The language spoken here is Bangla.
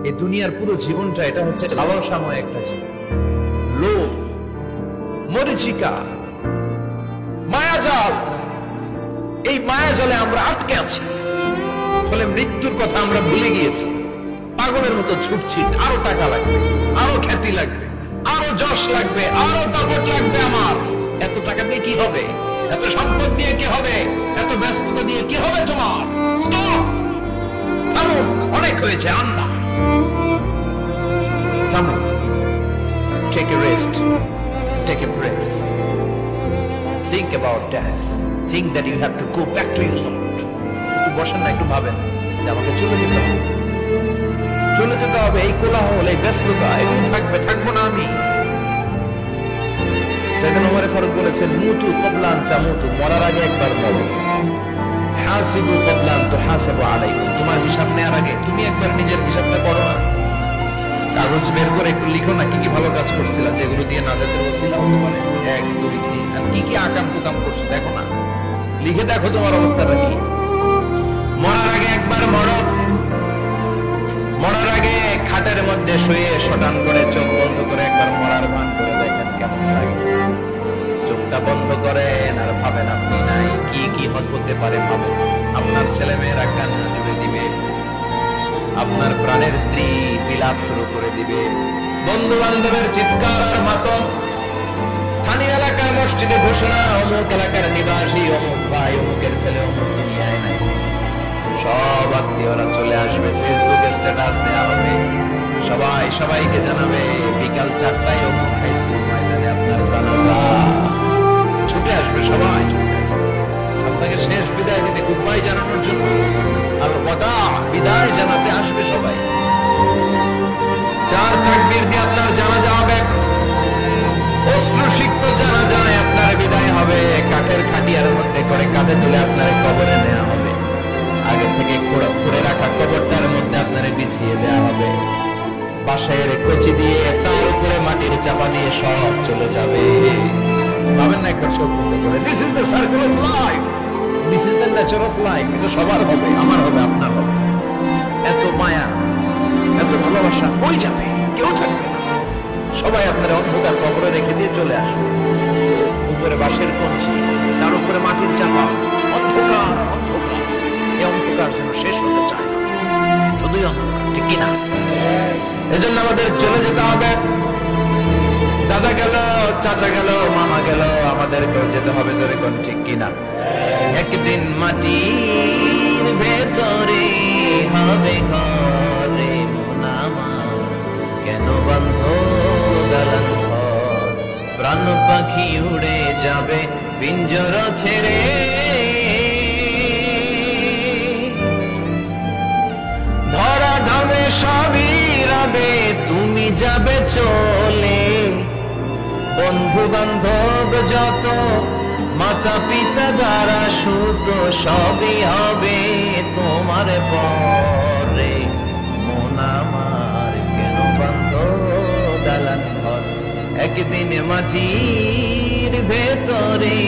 এই দুনিয়ার পুরো জীবনটা এটা হচ্ছে লালসাময় একটা জীবন, লোভ, মরিচিকা, মায়াজাল। এই মায়াজালে আমরা আটকে আছি, ফলে মৃত্যুর কথা আমরা ভুলে গিয়েছি। পাগলের মতো ছুটছি, আরো টাকা লাগবে, আরো খ্যাতি লাগবে, আরো যশ লাগবে, আরো দাপট লাগবে। আমার এত টাকা দিয়ে কি হবে, এত সম্পদ দিয়ে কি হবে, এত ব্যস্ততা দিয়ে কি হবে তোমার? স্টপ, থামুন, অনেক হয়েছে, আর না। থামুন, take a rest, take a breath, think about death, think that you have to go back to your Lord. একটু বসেন না, একটু ভাবেন যে আমাকে চলে যেতে হবে, চলে যেতে হবে। এই কোলাহল, এই ব্যস্ততা, এগুলো থাকবে, থাকবো না আমি। সাইয়েদনা ওমর ফারুক বলেছেন, মুতু ক্বাবলা আন তামুতু, মরার আগে একবার মরো। হাসিবু ক্বাবলা আন তুহাসাবু আলাইকুম, তোমার হিসাব নেওয়ার আগে তুমি একবার নিজের হিসাবটা করো না। কাগজ বের করে একটু লিখো না, কি কি ভালো কাজ করছিলা, যেগুলো দিয়ে নাজাতের ওসিলা হতে পারে। 1 2 3, আর কি কি আকাম কুকাম করছো দেখো না, লিখে দেখো তোমার অবস্থাটা কি। মরার আগে একবার মরো। মরার আগে খাটের মধ্যে শুয়ে শটান করে চোখ বন্ধ করে একবার মরার ভান করে দেখেন কেমন লাগে। চোখটা বন্ধ করেন আর ভাবেন আপনি নাই, কি কি হতে পারে ভাবেন। আপনার ছেলে মেয়েরা কান্না জুড়ে দিবে, আপনার প্রাণের স্ত্রী বিলাপ শুরু করে দিবে, বন্ধু বান্ধবের চিৎকার আর মাতম, স্থানীয় এলাকার মসজিদে ঘোষণা, অমুক এলাকার নিবাসী, অমুক ভাই, অমুকের ছেলে অমুক দুনিয়ায় নাই। সব আত্মীয়রা চলে আসবে, ফেসবুকে স্ট্যাটাস দেওয়া হবে, সবাই সবাইকে জানাবে বিকাল 4টায় অমুক হাই স্কুল ময়দানে আপনার জানাজা। ছুটে আসবে সবাই, আপনাকে শেষ বিদায় দিতে, গুডবাই জানানোর জন্য, আর ওয়াদা, বিদায় জানাতে আসবে সবাই। 4 তাকবীর দিয়ে আপনার জানাজা হবে, অশ্রুসিক্ত জানাজায় আপনার বিদায় হবে। কাঠের খাটিয়ার মধ্যে করে কাঁধে তুলে আপনার কবরে নেওয়া হবে। আগে থেকে খুঁড়ে রাখা কবরটার মধ্যে আপনার বিছিয়ে দেওয়া হবে। বাঁশের কচি দিয়ে তার উপরে মাটির চাপা দিয়ে সব চলে যাবে। ভাবেন না একবার চোখ বন্ধ করে, this is the circle of life, this is the nature of life. এটা সবার হবে, আমার হবে, আপনার হবে। এত মায়া, এত ভালোবাসা কই যাবে? কেউ থাকবে না, সবাই আপনার অন্ধকার কবরে রেখে দিয়ে চলে আসবে। উপরে বাঁশের কঞ্চি, তার উপরে মাটির চাপা, অন্ধকার, অন্ধকার। এই অন্ধকার যেন শেষ হতে চায় না, শুধুই অন্ধকার, ঠিক কিনা? এজন্য আমাদের চলে যেতে হবে। দাদা গেল, চাচা গেল, মামা গেল, আমাদেরকেও যেতে হবে, জোরে কোন ঠিক কিনা? একদিন মাটির ভেতরে হবে ঘরে মন আমার, কেন বন্ধ দালান ঘর, প্রাণ পাখি উড়ে যাবে পিঞ্জর ছেড়ে, ধরা ধামে সবই রবে, তুমি যাবে চলে। বন্ধু বান্ধব যত, মাতা পিতা যারা সুত, সবই হবে তোমার পরে মন আমার, কেন বন্ধ দালান ঘর, একদিন মাটির ভেতরে